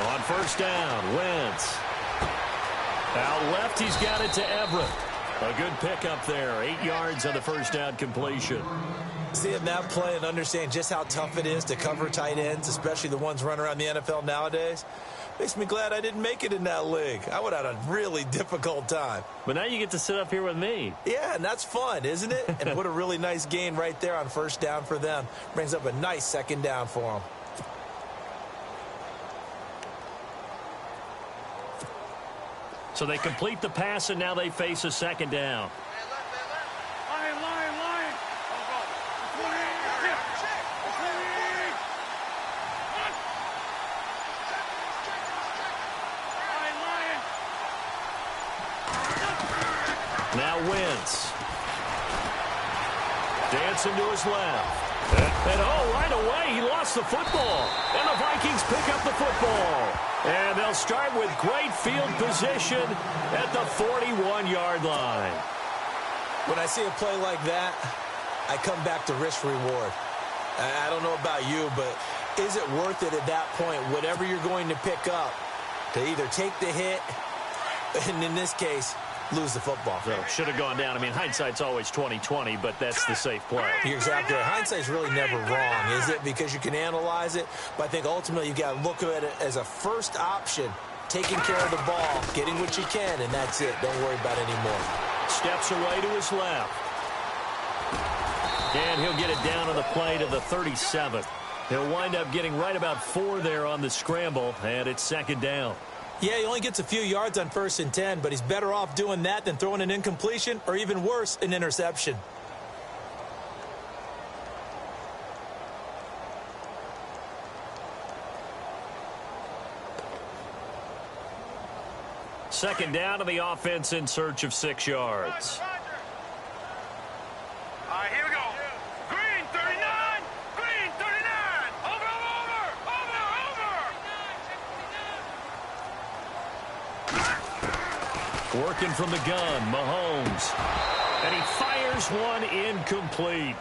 On first down, Wentz. Out left, he's got it to Everett. A good pickup there. 8 yards on the first down completion. Seeing that play and understand just how tough it is to cover tight ends, especially the ones running around the NFL nowadays, makes me glad I didn't make it in that league. I would have had a really difficult time. But now you get to sit up here with me. Yeah, and that's fun, isn't it? And what a really nice gain right there on first down for them. Brings up a nice second down for them. So they complete the pass, and now they face a second down. Now Wentz. Dancing to his left. And right away, he lost the football. And the Vikings pick up the football. And they'll start with great field position at the 41-yard line. When I see a play like that, I come back to risk-reward. I don't know about you, but is it worth it at that point, whatever you're going to pick up, to either take the hit, and in this case, lose the football? So should have gone down. I mean, hindsight's always 20/20, but that's the safe play. You're exactly right. Hindsight's really never wrong, is it? Because you can analyze it, but I think ultimately you got to look at it as a first option, taking care of the ball, getting what you can, and that's it. Don't worry about it anymore. Steps away to his left. And he'll get it down on the play to the 37. He'll wind up getting right about 4 there on the scramble, and it's second down. Yeah, he only gets a few yards on 1st and 10, but he's better off doing that than throwing an incompletion or even worse, an interception. Second down to the offense in search of 6 yards. All right, here we go. Green, 39. Green, 39. Over. Working from the gun, Mahomes. And he fires one incomplete.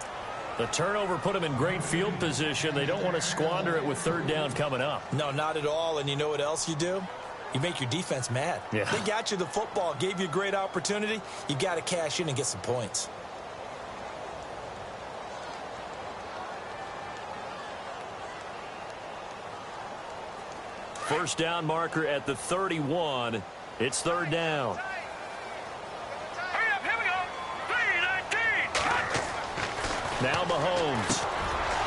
The turnover put him in great field position. They don't want to squander it with third down coming up. No, not at all. And you know what else you do? You make your defense mad. Yeah. They got you the football, gave you a great opportunity. You got to cash in and get some points. First down marker at the 31. It's third down. Hurry up, here we go. 3-19. Now Mahomes.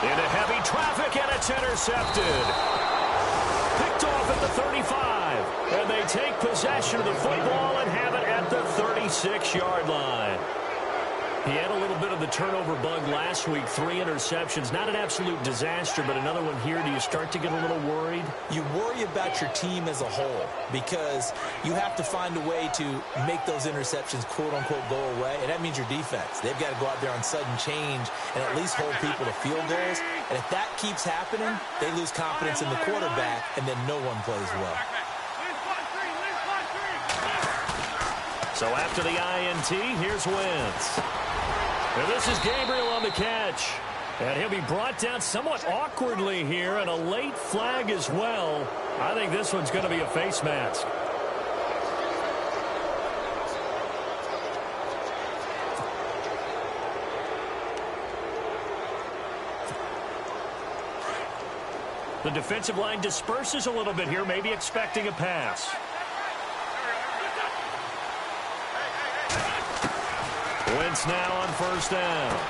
Into heavy traffic, and it's intercepted. Picked off at the 35. And they take possession of the football and have it at the 36-yard line. He had a little bit of the turnover bug last week, 3 interceptions. Not an absolute disaster, but another one here. Do you start to get a little worried? You worry about your team as a whole because you have to find a way to make those interceptions, quote-unquote, go away, and that means your defense. They've got to go out there on sudden change and at least hold people to field goals. And if that keeps happening, they lose confidence in the quarterback, and then no one plays well. So after the INT, here's Wentz. And this is Gabriel on the catch. And he'll be brought down somewhat awkwardly here, and a late flag as well. I think this one's going to be a face mask. The defensive line disperses a little bit here, maybe expecting a pass. Wentz now on first down.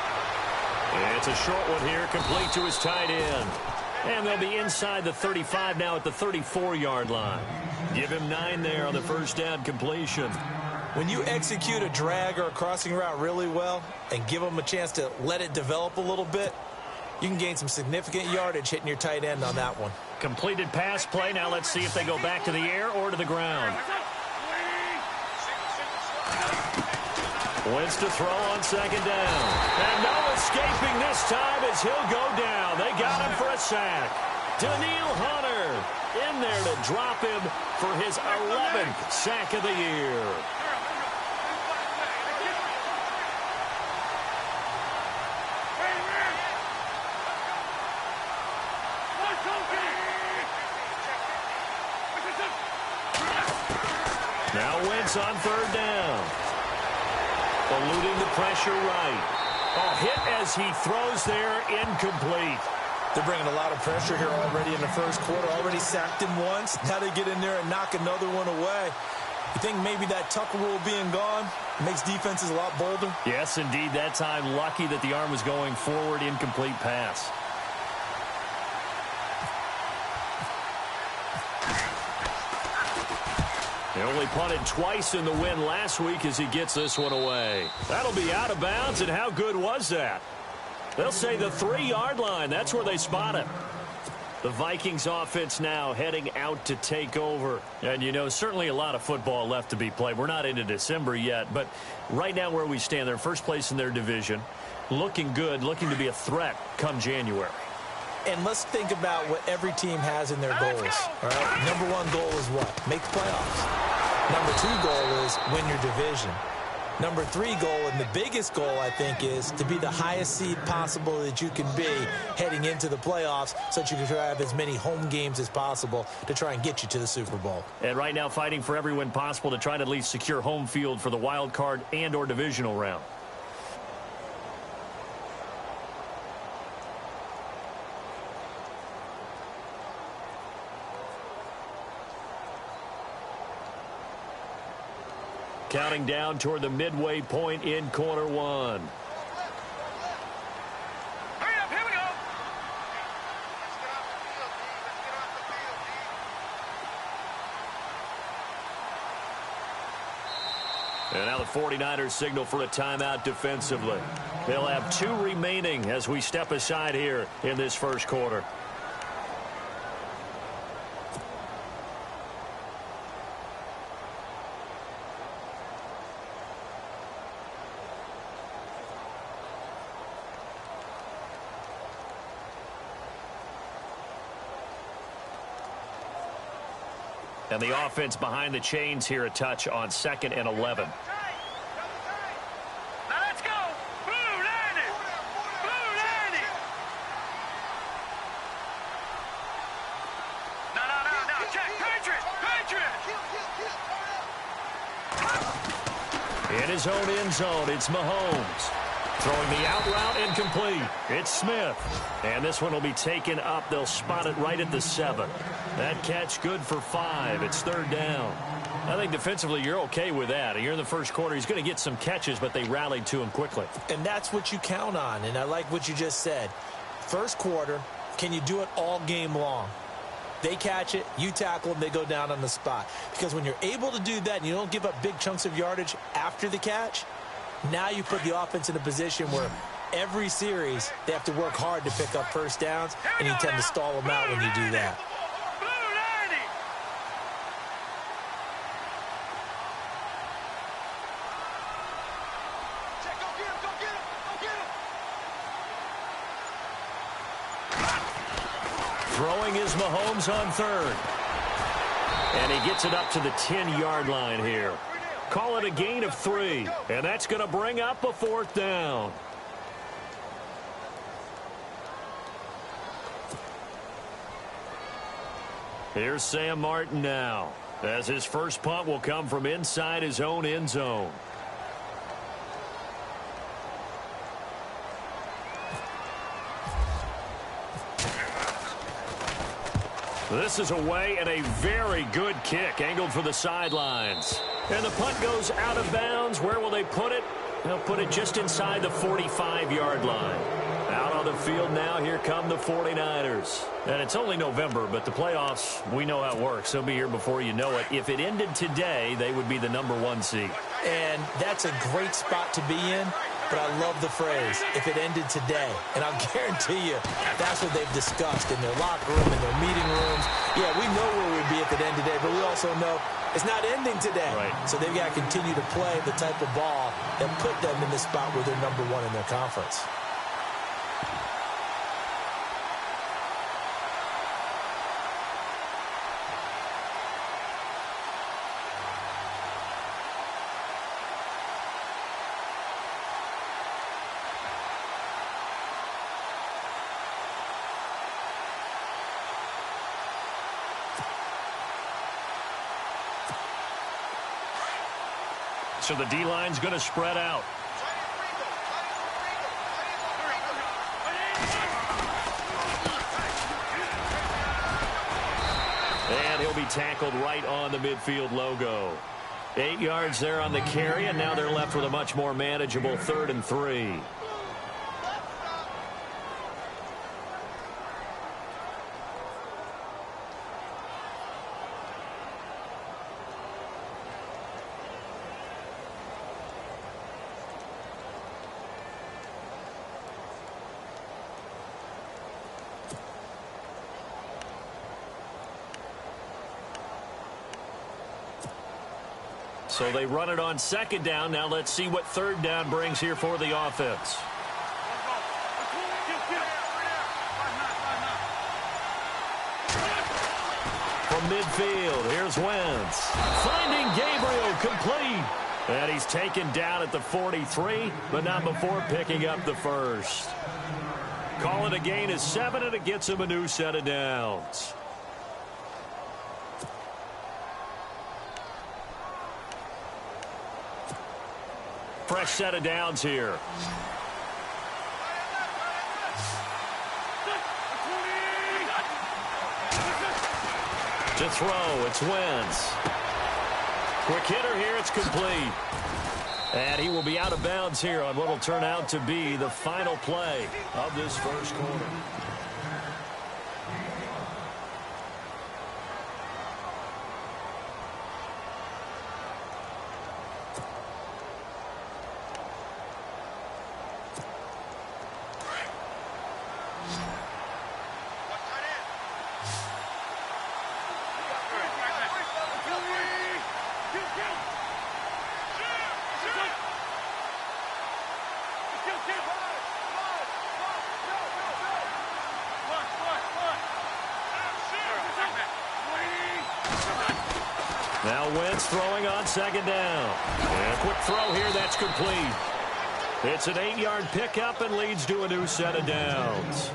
It's a short one here, complete to his tight end. And they'll be inside the 35 now at the 34-yard line. Give him 9 there on the first down completion. When you execute a drag or a crossing route really well and give them a chance to let it develop a little bit, you can gain some significant yardage hitting your tight end on that one. Completed pass play. Now let's see if they go back to the air or to the ground. Wentz to throw on second down. And no escaping this time as he'll go down. They got him for a sack. Danielle Hunter in there to drop him for his 11th sack of the year. Wentz on third down. Eluding the pressure right. Oh, hit as he throws there, incomplete. They're bringing a lot of pressure here already in the first quarter. Already sacked him once. Now they get in there and knock another one away. You think maybe that Tucker rule being gone makes defenses a lot bolder? Yes, indeed. That time, lucky that the arm was going forward, incomplete pass. He only punted twice in the win last week as he gets this one away. That'll be out of bounds, and how good was that? They'll say the 3-yard line. That's where they spot it. The Vikings offense now heading out to take over. And, you know, certainly a lot of football left to be played. We're not into December yet, but right now where we stand, they're first place in their division. Looking good, looking to be a threat come January. And let's think about what every team has in their goals. All right? Number one goal is what? Make the playoffs. Number two goal is win your division. Number three goal, and the biggest goal, I think, is to be the highest seed possible that you can be heading into the playoffs so that you can have as many home games as possible to try and get you to the Super Bowl. And right now fighting for every win possible to try to at least secure home field for the wild card and or divisional round. Counting down toward the midway point in quarter one. Hurry up, here we go. And now the 49ers signal for a timeout defensively. They'll have 2 remaining as we step aside here in this first quarter. And the offense behind the chains here a touch on 2nd and 11. Now let's go. Blue Landy. Blue Landy. No. Check. Patriot. In his own end zone, it's Mahomes. Throwing the out route incomplete. It's Smith. And this one will be taken up. They'll spot it right at the 7. That catch good for 5. It's 3rd down. I think defensively you're okay with that. You're in the first quarter. He's going to get some catches, but they rallied to him quickly. And that's what you count on. And I like what you just said. First quarter, can you do it all game long? They catch it, you tackle them, they go down on the spot. Because when you're able to do that and you don't give up big chunks of yardage after the catch, now you put the offense in a position where every series they have to work hard to pick up first downs, and you tend to stall them out when you do that. Blue Landy. Check, go get him. Throwing is Mahomes on 3rd. And he gets it up to the 10-yard line here. Call it a gain of 3. And that's going to bring up a 4th down. Here's Sam Martin now, as his first punt will come from inside his own end zone. This is away and a very good kick angled for the sidelines. And the punt goes out of bounds. Where will they put it? They'll put it just inside the 45-yard line. Out on the field now, here come the 49ers. And it's only November, but the playoffs, we know how it works. They'll be here before you know it. If it ended today, they would be the number 1 seed. And that's a great spot to be in, but I love the phrase, if it ended today. And I'll guarantee you, that's what they've discussed in their locker room, in their meeting rooms. Yeah, we know where we'd be if it ended today, but we also know it's not ending today. Right. So they've got to continue to play the type of ball that put them in the spot where they're number 1 in their conference. So the D-line's going to spread out. And he'll be tackled right on the midfield logo. 8 yards there on the carry, and now they're left with a much more manageable 3rd and 3. So they run it on 2nd down. Now let's see what 3rd down brings here for the offense. From midfield, here's Wentz. Finding Gabriel, complete. And he's taken down at the 43, but not before picking up the first. Call it a gain of 7, and it gets him a new set of downs. Fresh set of downs here. To throw, it's Wentz. Quick hitter here, it's complete. And he will be out of bounds here on what will turn out to be the final play of this first quarter. Now Wentz throwing on 2nd down. And a quick throw here, that's complete. It's an 8-yard pickup and leads to a new set of downs.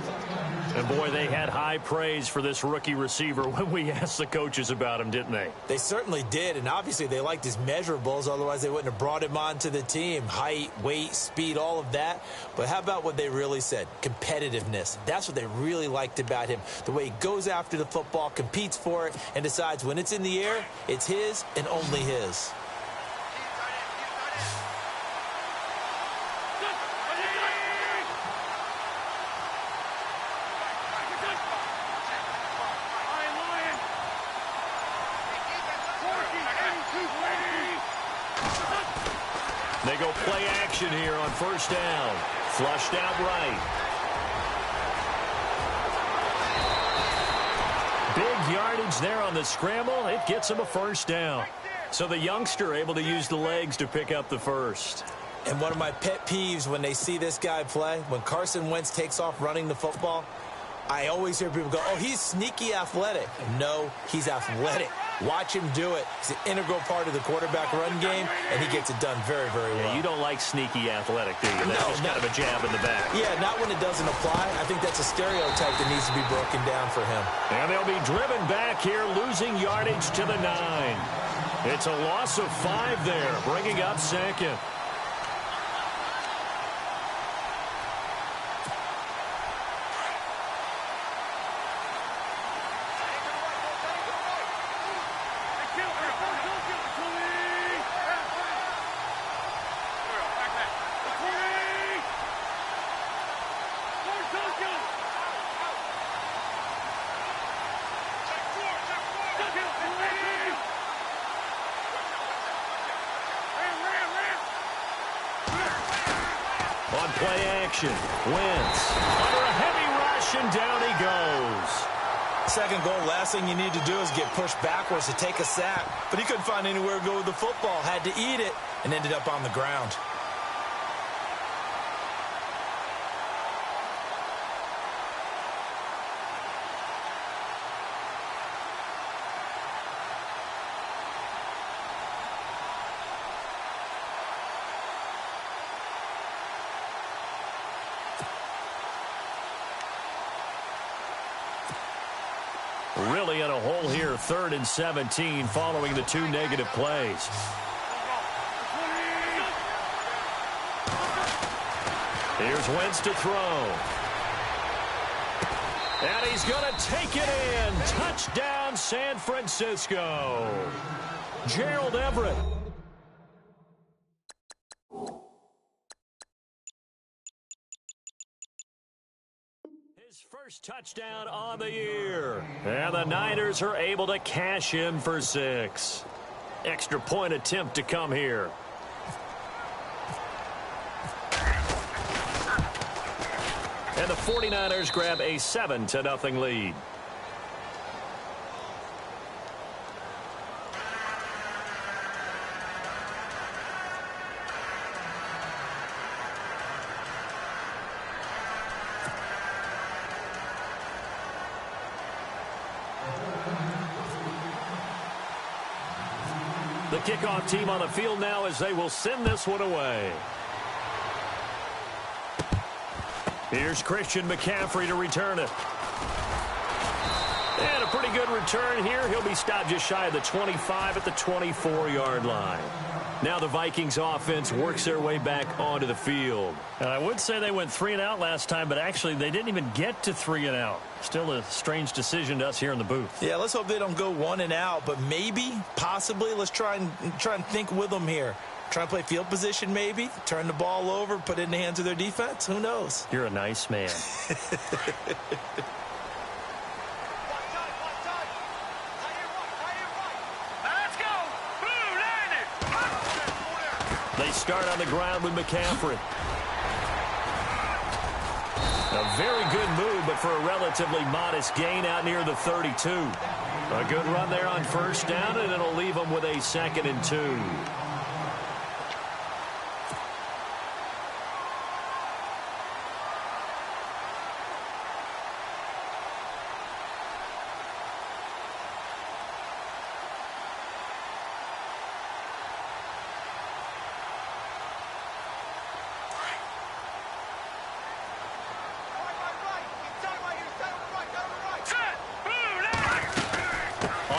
And boy, they had high praise for this rookie receiver when we asked the coaches about him, didn't they? They certainly did, and obviously they liked his measurables, otherwise they wouldn't have brought him onto the team. Height, weight, speed, all of that. But how about what they really said? Competitiveness. That's what they really liked about him. The way he goes after the football, competes for it, and decides when it's in the air, it's his and only his. They go play action here on 1st down. Flushed out right. Big yardage there on the scramble. It gets him a 1st down. So the youngster able to use the legs to pick up the first. And one of my pet peeves when they see this guy play, when Carson Wentz takes off running the football, I always hear people go, oh, he's sneaky athletic. No, he's athletic. Watch him do it. He's an integral part of the quarterback run game, and he gets it done very, very well. Yeah, you don't like sneaky athletic, do you? That's just kind of a jab in the back. Yeah, not when it doesn't apply. I think that's a stereotype that needs to be broken down for him. And they'll be driven back here, losing yardage to the 9. It's a loss of 5 there, bringing up 2nd. On play action, Wentz under a heavy rush, and down he goes. Second goal, last thing you need to do is get pushed backwards to take a sack. But he couldn't find anywhere to go with the football, had to eat it, and ended up on the ground. Really in a hole here, 3rd and 17, following the 2 negative plays. Here's Wentz to throw. And he's going to take it in. Touchdown, San Francisco. Gerald Everett. His first touchdown on the year. And the Niners are able to cash in for 6. Extra point attempt to come here. And the 49ers grab a 7-0 lead. The kickoff team on the field now as they will send this one away. Here's Christian McCaffrey to return it. And a pretty good return here. He'll be stopped just shy of the 25 at the 24-yard line. Now the Vikings offense works their way back onto the field. And I would say they went 3 and out last time, but actually they didn't even get to 3 and out. Still a strange decision to us here in the booth. Yeah, let's hope they don't go 1 and out, but maybe, possibly, let's try and think with them here. Try and play field position maybe, turn the ball over, put it in the hands of their defense. Who knows? You're a nice man. They start on the ground with McCaffrey. A very good move, but for a relatively modest gain out near the 32. A good run there on first down, and it'll leave them with a 2nd and 2.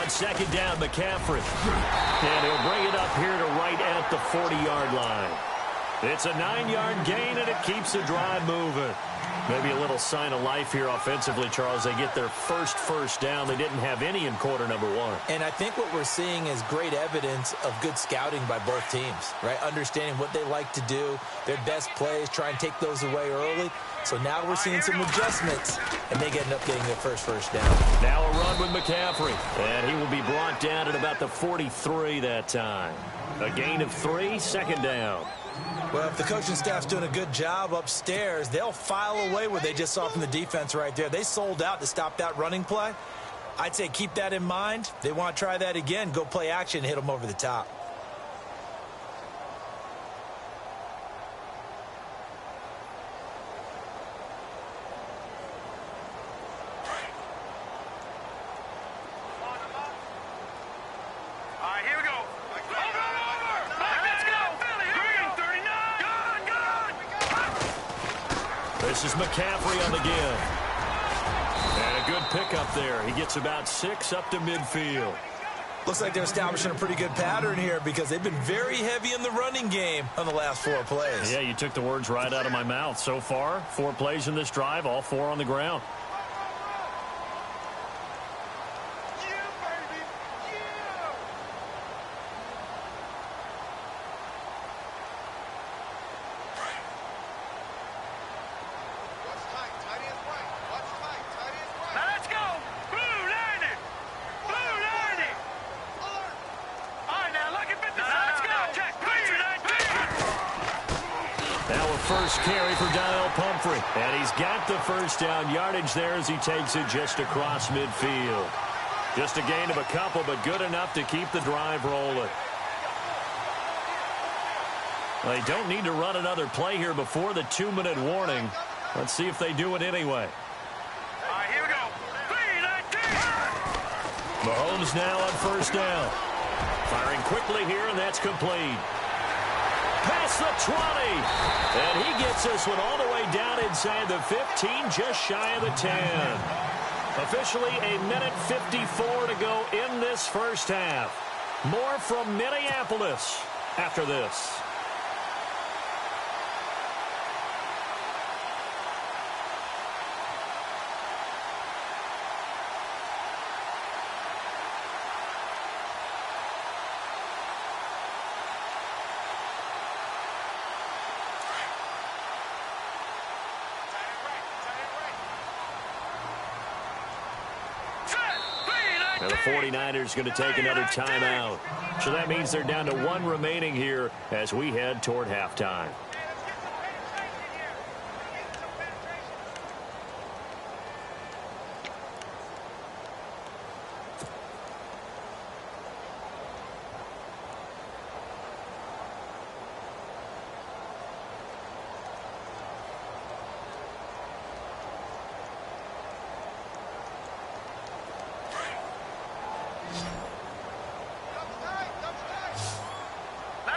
Second down, McCaffrey. And he'll bring it up here to right at the 40-yard line. It's a 9-yard gain, and it keeps the drive moving. Maybe a little sign of life here offensively, Charles. They get their first down. They didn't have any in quarter number 1. And I think what we're seeing is great evidence of good scouting by both teams, right? Understanding what they like to do, their best plays, try and take those away early. So now we're seeing some adjustments, and they end up getting their first down. Now a run with McCaffrey, and he will be brought down at about the 43 that time. A gain of 3, 2nd down. Well, if the coaching staff's doing a good job upstairs, they'll file away what they just saw from the defense right there. They sold out to stop that running play. I'd say keep that in mind. They want to try that again, go play action, hit them over the top. This is McCaffrey on the give. And a good pickup there. He gets about 6 up to midfield. Looks like they're establishing a pretty good pattern here because they've been very heavy in the running game on the last 4 plays. Yeah, you took the words right out of my mouth. So far, 4 plays in this drive, all 4 on the ground. First carry for Donnell Pumphrey. And he's got the first down yardage there as he takes it just across midfield. Just a gain of a couple, but good enough to keep the drive rolling. They don't need to run another play here before the 2-minute warning. Let's see if they do it anyway. All right, here we go. 3-19. Mahomes now on first down. Firing quickly here, and that's complete. Past the 20. And he gets this one all the way down inside the 15, just shy of the 10. Officially a minute 54 to go in this first half. More from Minneapolis after this. 49ers going to take another timeout. So that means they're down to one remaining here as we head toward halftime.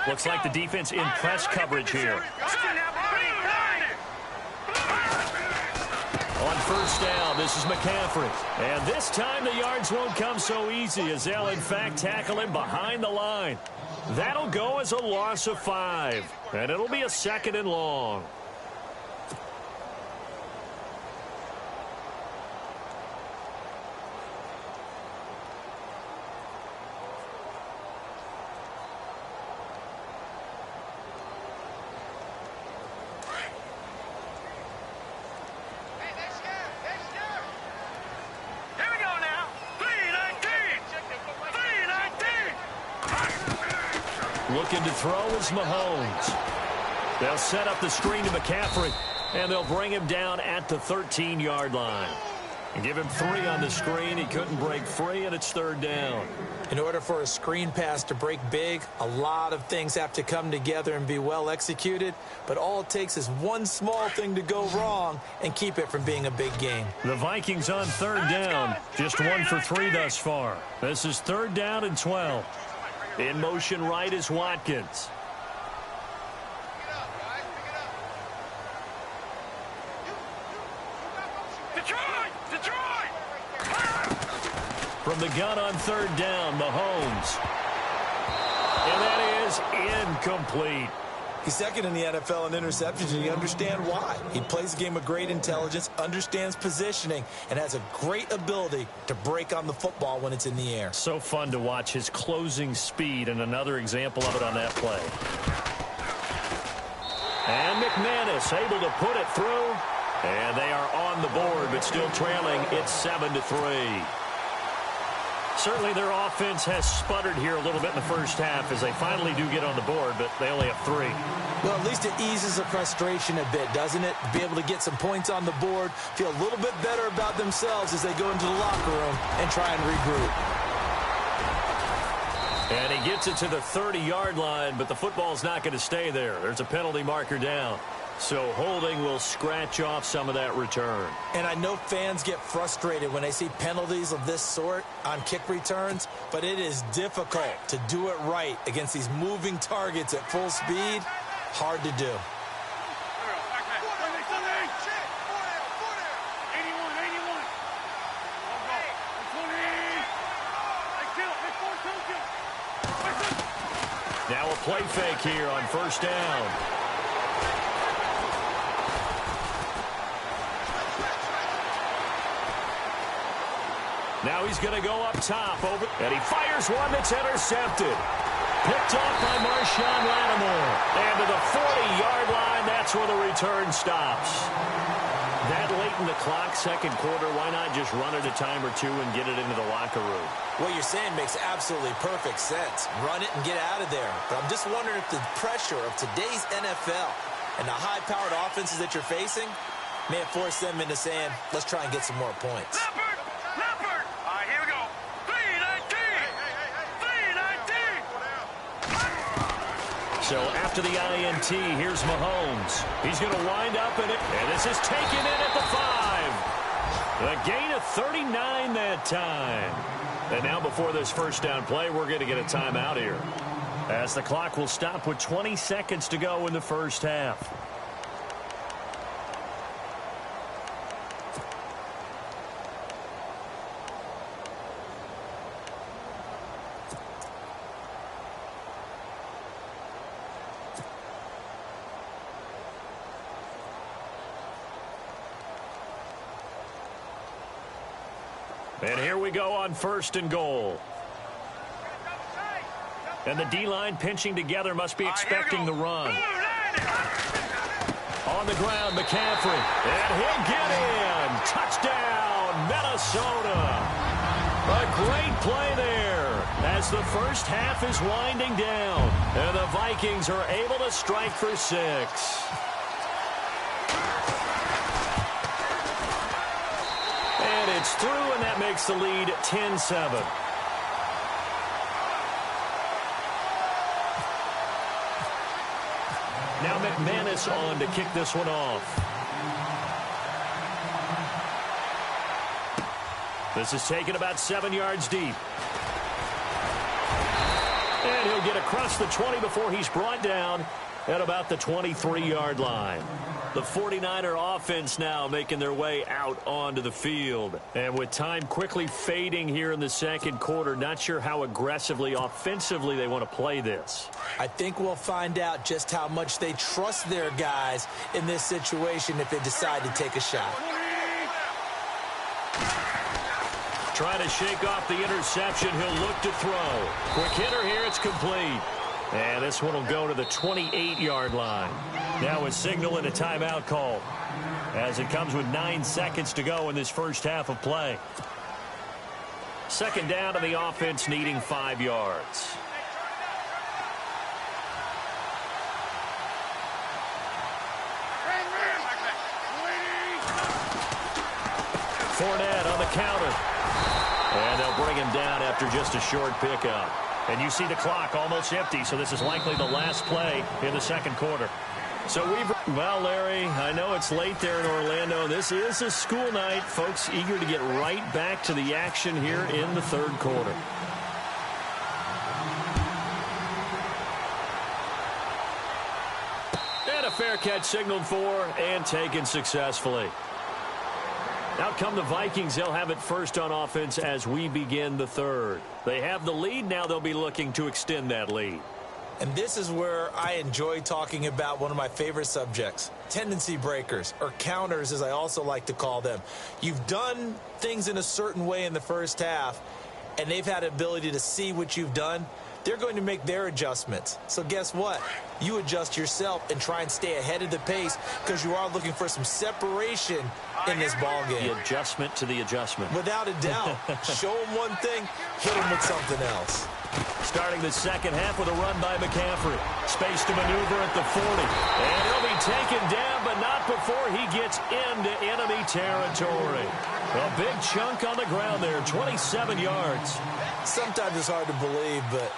Looks like the defense in press coverage here. On first down, this is McCaffrey. And this time the yards won't come so easy as they'll, in fact, tackle him behind the line. That'll go as a loss of 5. And it'll be a 2nd and long. Looking to throw is Mahomes. They'll set up the screen to McCaffrey, and they'll bring him down at the 13-yard line. And give him 3 on the screen. He couldn't break free, and it's 3rd down. In order for a screen pass to break big, a lot of things have to come together and be well executed. But all it takes is one small thing to go wrong and keep it from being a big game. The Vikings on 3rd down. Just 1 for 3 thus far. This is 3rd down and 12. In motion right is Watkins. From the gun on 3rd down, Mahomes. And that is incomplete. He's 2nd in the NFL in interceptions, and you understand why. He plays a game of great intelligence, understands positioning, and has a great ability to break on the football when it's in the air. So fun to watch his closing speed, and another example of it on that play. And McManus able to put it through. And they are on the board, but still trailing. It's 7-3. Certainly their offense has sputtered here a little bit in the first half as they finally do get on the board, but they only have 3. Well, at least it eases the frustration a bit, doesn't it? Be able to get some points on the board, feel a little bit better about themselves as they go into the locker room and try and regroup. And he gets it to the 30-yard line, but the football's not going to stay there. There's a penalty marker down. So holding will scratch off some of that return. And I know fans get frustrated when they see penalties of this sort on kick returns, but it is difficult to do it right against these moving targets at full speed. Hard to do. Now a play fake here on first down. Now he's going to go up top, and he fires one that's intercepted. Picked off by Marshawn Lattimore. And to the 40-yard line, that's where the return stops. That late in the clock, second quarter, why not just run it a time or two and get it into the locker room? What you're saying makes absolutely perfect sense. Run it and get out of there. But I'm just wondering if the pressure of today's NFL and the high-powered offenses that you're facing may have forced them into saying, let's try and get some more points. So after the INT, here's Mahomes. He's going to wind up in it, and this is taken in at the 5. A gain of 39 that time. And now before this first down play, we're going to get a timeout here, as the clock will stop with 20 seconds to go in the first half. And here we go on first and goal. And the D-line pinching together, must be expecting the run. On the ground, McCaffrey. And he'll get in. Touchdown, Minnesota. A great play there as the first half is winding down. And the Vikings are able to strike for 6. And it's through, and that makes the lead 10-7. Now McManus on to kick this one off. This is taken about 7 yards deep. And he'll get across the 20 before he's brought down at about the 23-yard line. The 49er offense now making their way out onto the field. And with time quickly fading here in the second quarter, not sure how aggressively, offensively they want to play this. I think we'll find out just how much they trust their guys in this situation if they decide to take a shot. Trying to shake off the interception. He'll look to throw. Quick hitter here. It's complete. And this one will go to the 28-yard line. Now a signal and a timeout call as it comes with 9 seconds to go in this first half of play. Second down to the offense needing 5 yards. Fournette on the counter. And they'll bring him down after just a short pickup. And you see the clock almost empty, so this is likely the last play in the second quarter. So well, Larry, I know it's late there in Orlando. This is a school night. Folks eager to get right back to the action here in the third quarter. And a fair catch signaled for and taken successfully. Out come the Vikings. They'll have it first on offense as we begin the third. They have the lead. Now they'll be looking to extend that lead. And this is where I enjoy talking about one of my favorite subjects, tendency breakers, or counters as I also like to call them. You've done things in a certain way in the first half, and they've had the ability to see what you've done. They're going to make their adjustments. So guess what? You adjust yourself and try and stay ahead of the pace because you are looking for some separation in this ball game. The adjustment to the adjustment. Without a doubt. Show them one thing, hit them with something else. Starting the second half with a run by McCaffrey. Space to maneuver at the 40. And he'll be taken down, but not before he gets into enemy territory. A big chunk on the ground there, 27 yards. Sometimes it's hard to believe, but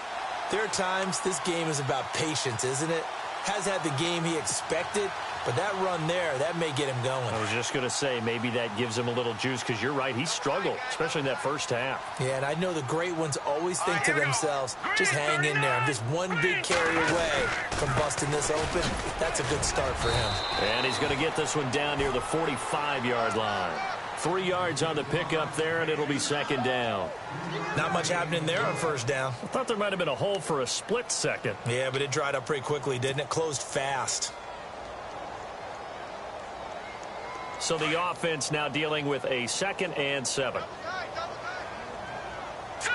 there are times this game is about patience, isn't it? Has had the game he expected, but that run there, that may get him going. I was just going to say, maybe that gives him a little juice because you're right, he struggled, especially in that first half. Yeah, and I know the great ones always think to themselves, just hang in there. I'm just one big carry away from busting this open. That's a good start for him. And he's going to get this one down near the 45-yard line. 3 yards on the pickup there, and it'll be second down. Not much happening there on first down. I thought there might have been a hole for a split second. Yeah, but it dried up pretty quickly, didn't it? Closed fast. So the offense now dealing with a 2nd and 7. Set.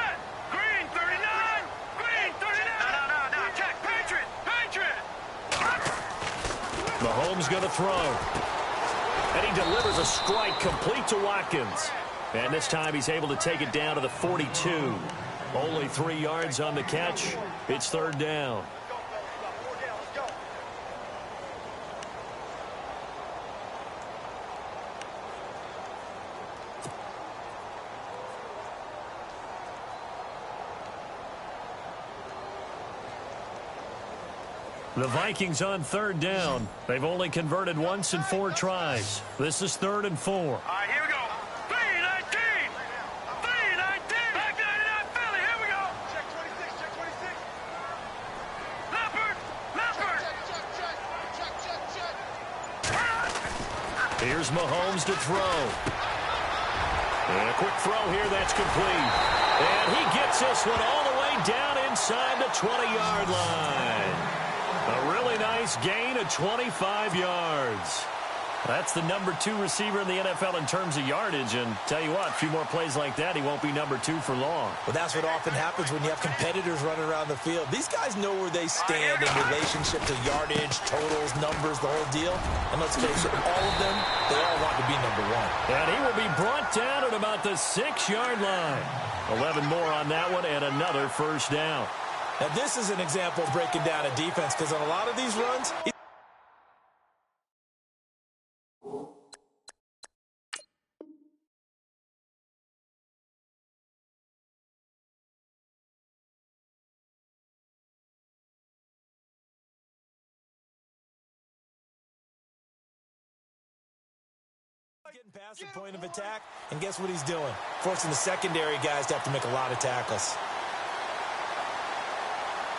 Green 39. Green 39. No. Check. Patriot. Mahomes going to throw. And he delivers a strike complete to Watkins. And this time he's able to take it down to the 42. Only 3 yards on the catch. It's third down. The Vikings on third down. They've only converted once in 4 tries. This is 3rd and 4. All right, here we go. 3-19. 3-19. Back 99 Philly. Here we go. Check 26. Leopard. Here's Mahomes to throw. And a quick throw here. That's complete. And he gets this one all the way down inside the 20-yard line. A really nice gain of 25 yards. That's the number 2 receiver in the NFL in terms of yardage. And tell you what, a few more plays like that, he won't be number 2 for long. Well, that's what often happens when you have competitors running around the field. These guys know where they stand in relationship to yardage, totals, numbers, the whole deal. And let's face it, all of them, they all want to be number 1. And he will be brought down at about the 6-yard line. 11 more on that one and another first down. Now, this is an example of breaking down a defense because on a lot of these runs, getting past the point of attack, and guess what he's doing? Forcing the secondary guys to have to make a lot of tackles.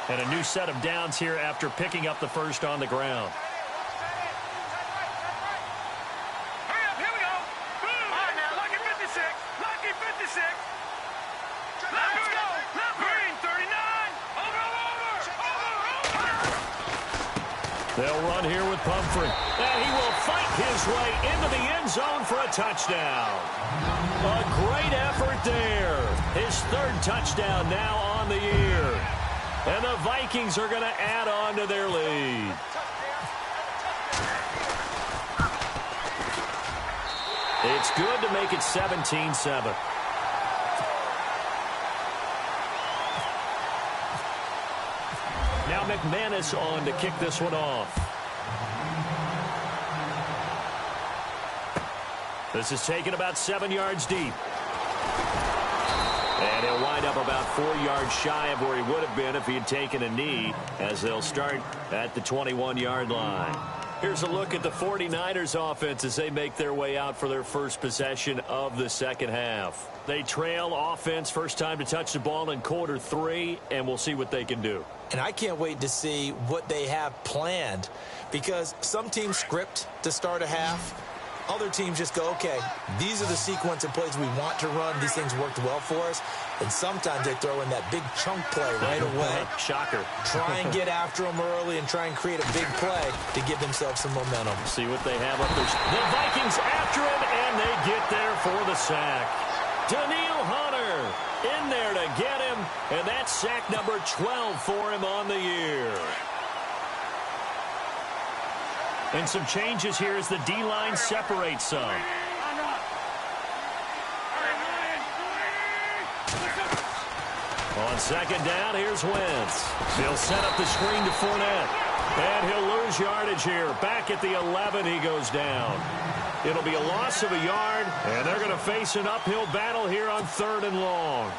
And a new set of downs here after picking up the first on the ground. Hurry up, here we go. All right, now, lucky 56. Lucky 56. Let's go. Green, 39. Over. They'll run here with Pumphrey. And he will fight his way into the end zone for a touchdown. A great effort there. His 3rd touchdown now on the year. And the Vikings are going to add on to their lead. It's good to make it 17-7. Now McManus on to kick this one off. This is taken about 7 yards deep. And he'll wind up about 4 yards shy of where he would have been if he had taken a knee, as they'll start at the 21-yard line. Here's a look at the 49ers offense as they make their way out for their first possession of the second half. They trail offense, first time to touch the ball in quarter 3, and we'll see what they can do. And I can't wait to see what they have planned, because some teams script to start a half. Other teams just go, okay, these are the sequence of plays we want to run. These things worked well for us. And sometimes they throw in that big chunk play right away. Shocker. Try and get after them early and try and create a big play to give themselves some momentum. See what they have up there. The Vikings after him, and they get there for the sack. Danielle Hunter in there to get him, and that's sack number 12 for him on the year. And some changes here as the D-line separates some. On second down, here's Wentz. He'll set up the screen to Fournette. And he'll lose yardage here. Back at the 11, he goes down. It'll be a loss of a yard, and they're going to face an uphill battle here on 3rd and long.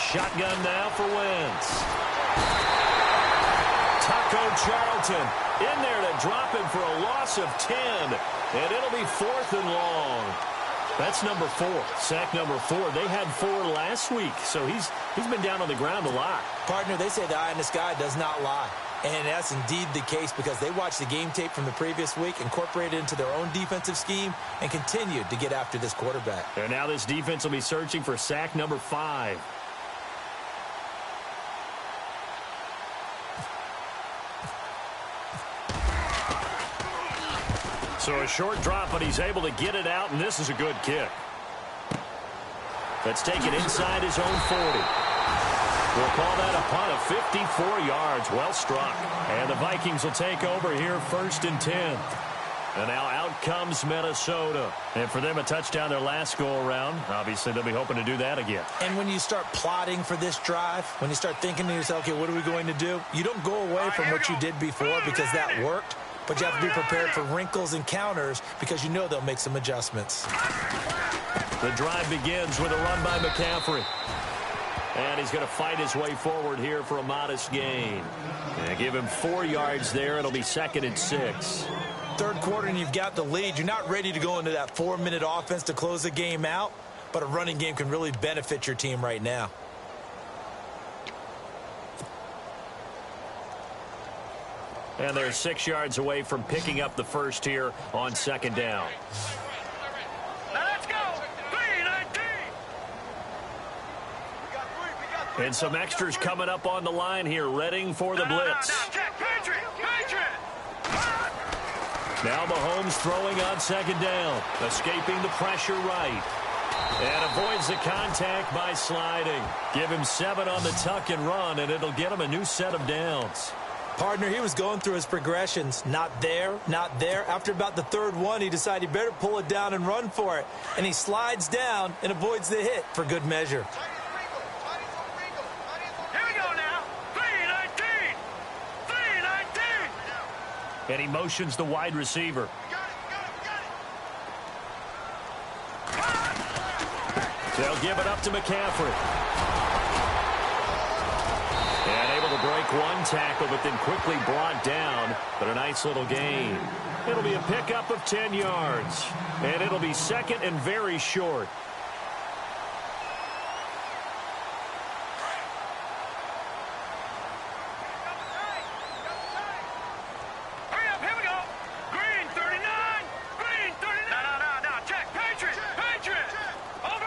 Shotgun now for Wentz. Taco Charlton in there to drop him for a loss of 10. And it'll be 4th and long. That's number 4. Sack number 4. They had 4 last week, so he's been down on the ground a lot. Partner, they say the eye in the sky does not lie. And that's indeed the case because they watched the game tape from the previous week, incorporated it into their own defensive scheme, and continued to get after this quarterback. And now this defense will be searching for sack number 5. So a short drop, but he's able to get it out, and this is a good kick. That's taken inside his own 40. We'll call that a punt of 54 yards. Well struck. And the Vikings will take over here 1st and 10. And now out comes Minnesota. And for them, a touchdown their last go-around. Obviously, they'll be hoping to do that again. And when you start plotting for this drive, when you start thinking to yourself, okay, what are we going to do? You don't go away from what you did before because that worked. But you have to be prepared for wrinkles and counters because you know they'll make some adjustments. The drive begins with a run by McCaffrey. And he's going to fight his way forward here for a modest gain. And give him 4 yards there. It'll be 2nd and 6. Third quarter and you've got the lead. You're not ready to go into that 4-minute offense to close the game out. But a running game can really benefit your team right now. And they're 6 yards away from picking up the first here on second down. Now let's go. 3-19. And some extras coming up on the line here, readying for the blitz. Check. Patriot. Now Mahomes throwing on second down, escaping the pressure right. And avoids the contact by sliding. Give him 7 on the tuck and run, and it'll get him a new set of downs. Partner, he was going through his progressions. Not there, not there. After about the third one, he decided he better pull it down and run for it. And he slides down and avoids the hit for good measure. Here we go now. 3-19. 3-19. And he motions the wide receiver. They'll give it up to McCaffrey. And able to break one tackle, but then quickly brought down. But a nice little gain. It'll be a pickup of 10 yards. And it'll be second and very short. Hurry up, here we go. Green 39. Green 39. No. Check. Patriot. Over.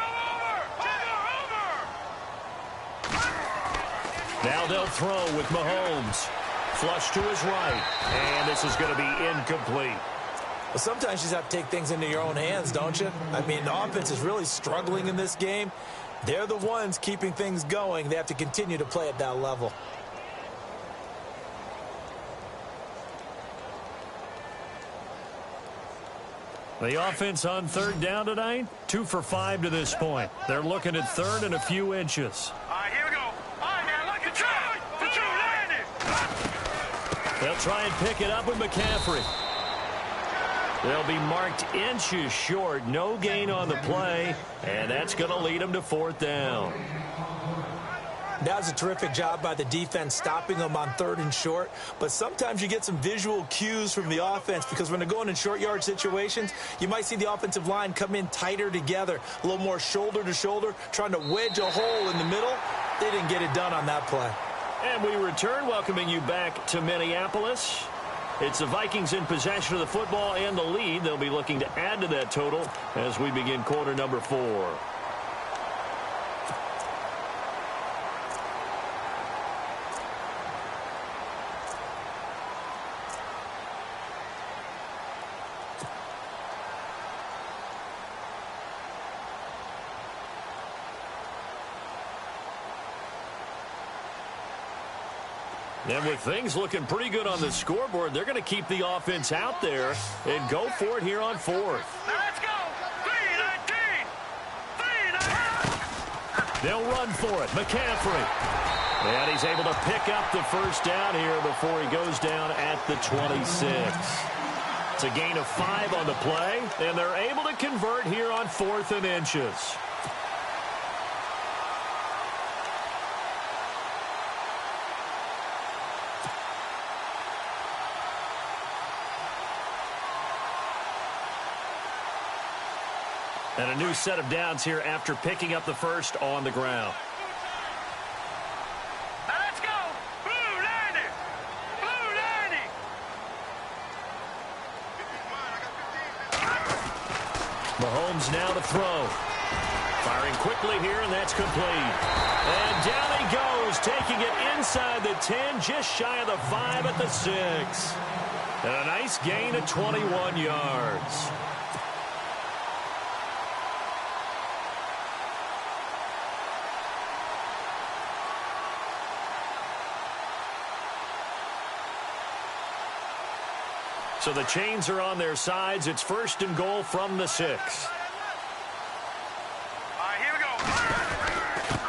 Now they'll throw with Mahomes. Flush to his right. And this is going to be incomplete. Well, sometimes you just have to take things into your own hands, don't you? I mean, the offense is really struggling in this game. They're the ones keeping things going. They have to continue to play at that level. The offense on third down tonight, 2 for 5 to this point. They're looking at third and a few inches. All right, here we go. All right, now look at try. The two landed. They'll try and pick it up with McCaffrey. They'll be marked inches short. No gain on the play, and that's going to lead them to fourth down. That was a terrific job by the defense stopping them on third and short. But sometimes you get some visual cues from the offense because when they're going in short yard situations, you might see the offensive line come in tighter together, a little more shoulder to shoulder, trying to wedge a hole in the middle. They didn't get it done on that play. And we return, welcoming you back to Minneapolis. It's the Vikings in possession of the football and the lead. They'll be looking to add to that total as we begin quarter number 4. And with things looking pretty good on the scoreboard, they're going to keep the offense out there and go for it here on fourth. Now let's go. 3-19. 3-19. They'll run for it. McCaffrey. And he's able to pick up the first down here before he goes down at the 26. It's a gain of 5 on the play, and they're able to convert here on 4th and inches. And a new set of downs here after picking up the first on the ground. Now let's go. Blue landed. Blue landed. Mahomes now to throw. Firing quickly here, and that's complete. And down he goes, taking it inside the 10, just shy of the 5 at the 6. And a nice gain of 21 yards. So the chains are on their sides. It's 1st and goal from the 6. All right, here we go.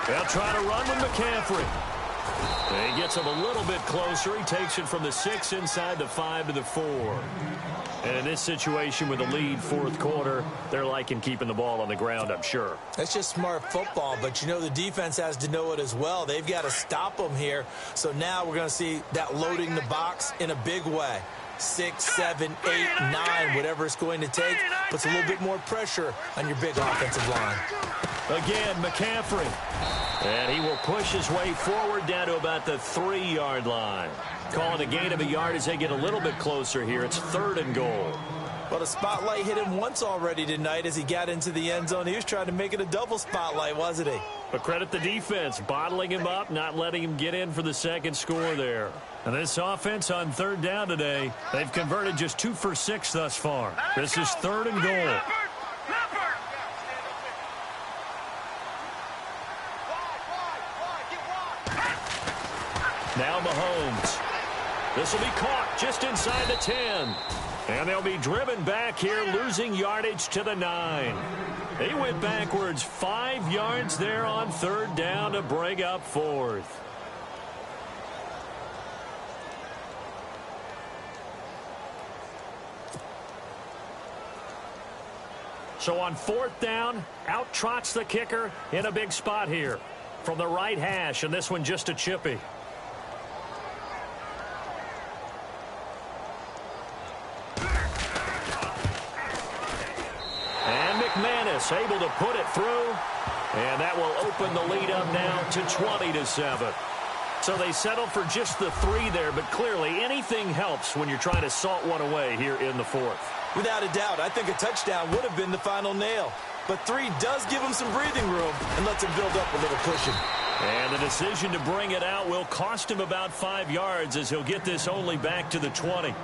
They'll try to run with McCaffrey. He gets him a little bit closer. He takes it from the 6 inside the 5 to the 4. And in this situation with the lead, 4th quarter, they're liking keeping the ball on the ground, I'm sure. That's just smart football, but you know the defense has to know it as well. They've got to stop them here. So now we're going to see that loading the box in a big way. 6, 7, 8, 9, whatever it's going to take, puts a little bit more pressure on your big offensive line. Again, McCaffrey. And he will push his way forward down to about the 3-yard line. Calling a gain of a yard as they get a little bit closer here. It's 3rd and goal. Well, the spotlight hit him once already tonight as he got into the end zone. He was trying to make it a double spotlight, wasn't he? But credit the defense, bottling him up, not letting him get in for the second score there. And this offense on 3rd down today, they've converted just 2 for 6 thus far. This is 3rd and goal. Now Mahomes. This will be caught just inside the 10. And they'll be driven back here, losing yardage to the 9. He went backwards 5 yards there on 3rd down to bring up 4th. So on 4th down, out trots the kicker in a big spot here from the right hash, and this one just a chippy. McManus able to put it through, and that will open the lead up now to 20-7. So they settled for just the 3 there, but clearly anything helps when you're trying to salt one away here in the 4th. Without a doubt, I think a touchdown would have been the final nail. But 3 does give him some breathing room and lets him build up a little cushion. And the decision to bring it out will cost him about 5 yards as he'll get this only back to the 20.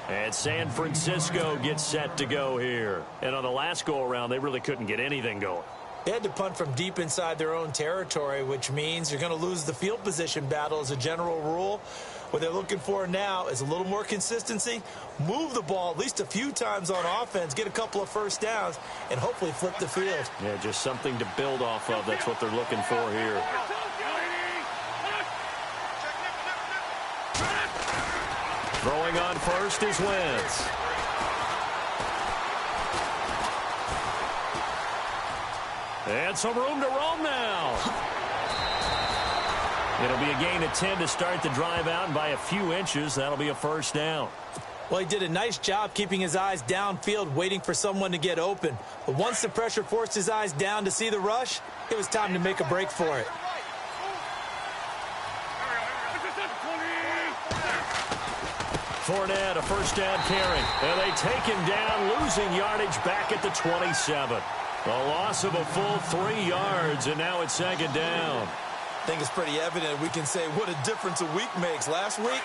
And San Francisco gets set to go here. And on the last go-around, they really couldn't get anything going. They had to punt from deep inside their own territory, which means you're going to lose the field position battle as a general rule. What they're looking for now is a little more consistency, move the ball at least a few times on offense, get a couple of first downs, and hopefully flip the field. Yeah, just something to build off of. That's what they're looking for here. Throwing on first is Wentz. And some room to roam now. It'll be a gain of 10 to start the drive out, and by a few inches, that'll be a first down. Well, he did a nice job keeping his eyes downfield, waiting for someone to get open. But once the pressure forced his eyes down to see the rush, it was time to make a break for it. Fournette, a first down carry. And they take him down, losing yardage back at the 27. A loss of a full 3 yards, and now it's second down. I think it's pretty evident we can say what a difference a week makes. Last week,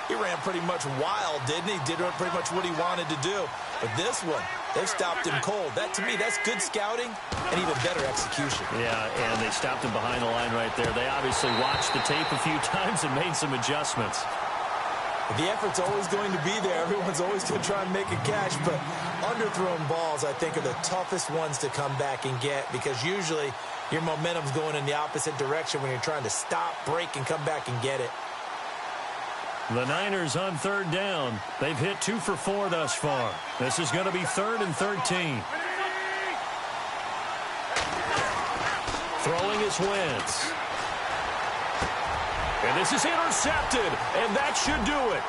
he ran pretty much wild, didn't he? Did pretty much what he wanted to do. But this one, they've stopped him cold. That, to me, that's good scouting and even better execution. Yeah, and they stopped him behind the line right there. They obviously watched the tape a few times and made some adjustments. The effort's always going to be there. Everyone's always going to try and make a catch, but underthrown balls, I think, are the toughest ones to come back and get because usually your momentum's going in the opposite direction when you're trying to stop, break, and come back and get it. The Niners on third down. They've hit 2 for 4 thus far. This is going to be 3rd and 13. Throwing is Wentz. And this is intercepted, and that should do it.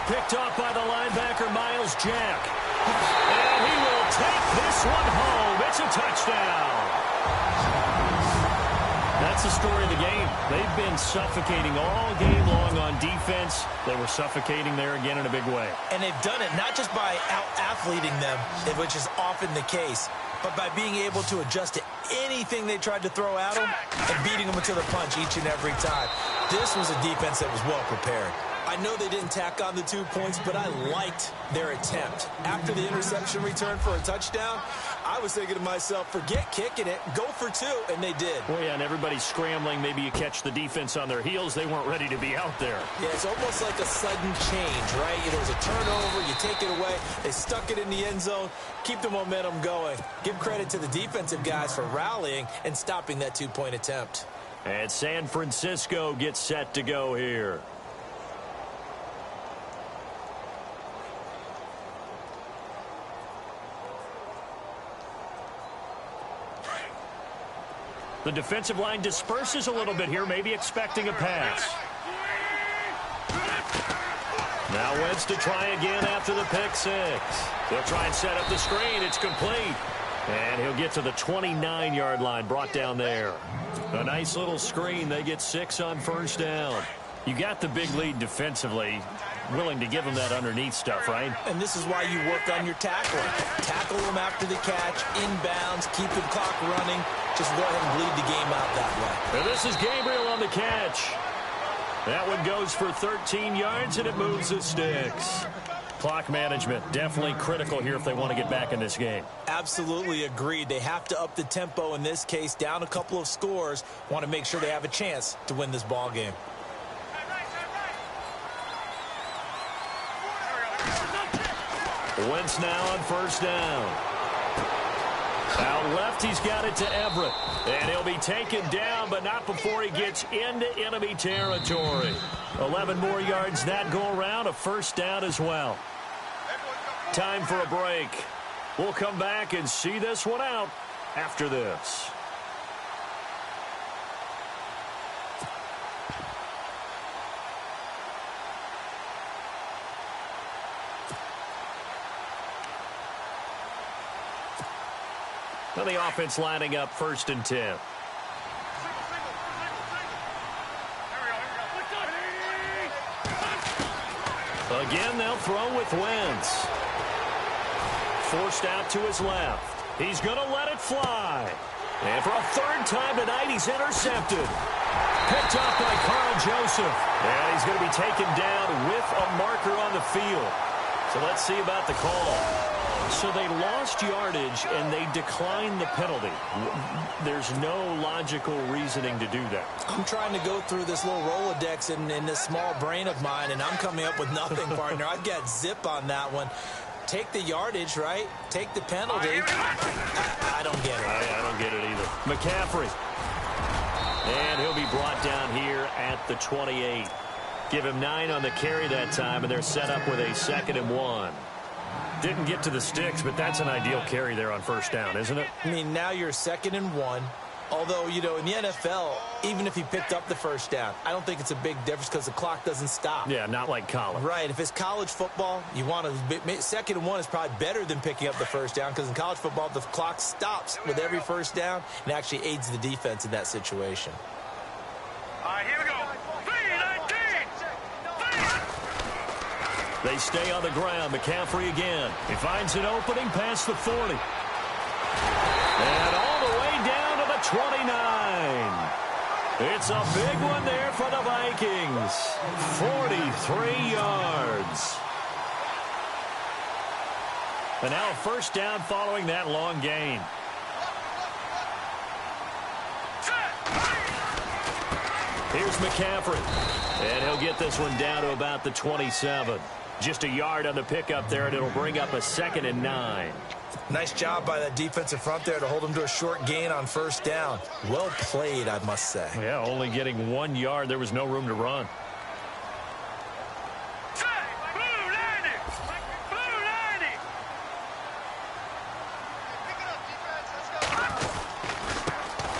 Picked off by the linebacker, Myles Jack. And he will take this one home. It's a touchdown. That's the story of the game. They've been suffocating all game long on defense. They were suffocating there again in a big way. And they've done it not just by out-athleting them, which is often the case, but by being able to adjust to anything they tried to throw at them and beating them to the punch each and every time. This was a defense that was well prepared. I know they didn't tack on the 2 points, but I liked their attempt. After the interception return for a touchdown, I was thinking to myself, forget kicking it, go for 2, and they did. Well, yeah, and everybody's scrambling. Maybe you catch the defense on their heels. They weren't ready to be out there. Yeah, it's almost like a sudden change, right? There was a turnover, you take it away, they stuck it in the end zone, keep the momentum going. Give credit to the defensive guys for rallying and stopping that 2-point attempt. And San Francisco gets set to go here. The defensive line disperses a little bit here, maybe expecting a pass. Now Wentz to try again after the pick 6. They'll try and set up the screen. It's complete. And he'll get to the 29-yard line, brought down there. A nice little screen. They get 6 on first down. You got the big lead defensively. Willing to give them that underneath stuff, right? And this is why you work on your tackling. Tackle them after the catch, inbounds, keep the clock running. Just go ahead and bleed the game out that way. And this is Gabriel on the catch. That one goes for 13 yards, and it moves the sticks. Clock management, definitely critical here if they want to get back in this game. Absolutely agreed. They have to up the tempo in this case, down a couple of scores. Want to make sure they have a chance to win this ball game. Wentz now on first down. Out left, he's got it to Everett. And he'll be taken down, but not before he gets into enemy territory. 11 more yards that go around, a first down as well. Time for a break. We'll come back and see this one out after this. Well, the offense lining up 1st and 10. Again, they'll throw with Wentz. Forced out to his left. He's going to let it fly. And for a 3rd time tonight, he's intercepted. Picked off by Carl Joseph. And he's going to be taken down with a marker on the field. So let's see about the call. So they lost yardage, and they declined the penalty. There's no logical reasoning to do that. I'm trying to go through this little Rolodex in this small brain of mine, and I'm coming up with nothing, partner. I've got zip on that one. Take the yardage, right? Take the penalty. I don't get it. I don't get it either. McCaffrey. And he'll be brought down here at the 28. Give him 9 on the carry that time, and they're set up with a 2nd and 1. Didn't get to the sticks, but that's an ideal carry there on first down, isn't it? I mean, now you're 2nd and 1. Although, you know, in the NFL, even if he picked up the first down, I don't think it's a big difference because the clock doesn't stop. Yeah, not like college. Right. If it's college football, you want to 2nd and 1 is probably better than picking up the first down because in college football, the clock stops with every first down and actually aids the defense in that situation. All right, here we go. 3-19. They stay on the ground. McCaffrey again. He finds an opening past the 40. And all the way down to the 29. It's a big one there for the Vikings. 43 yards. And now a first down following that long gain. Here's McCaffrey. And he'll get this one down to about the 27. Just a yard on the pickup there, and it'll bring up a 2nd and 9. Nice job by that defensive front there to hold him to a short gain on first down. Well played, I must say. Yeah, only getting 1 yard. There was no room to run.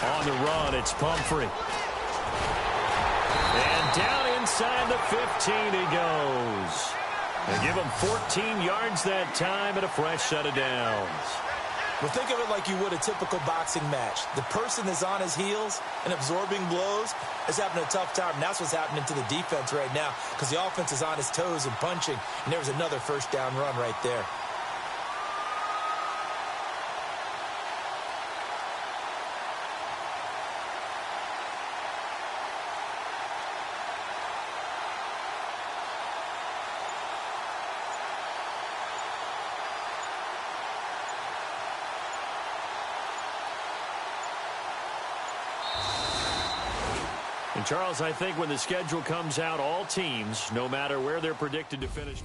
On the run, it's Pumphrey. And down inside the 15 he goes. They give him 14 yards that time and a fresh set of downs. Well, think of it like you would a typical boxing match. The person is on his heels and absorbing blows is having a tough time. And that's what's happening to the defense right now because the offense is on his toes and punching. And there was another first down run right there. And Charles, I think when the schedule comes out, all teams, no matter where they're predicted to finish,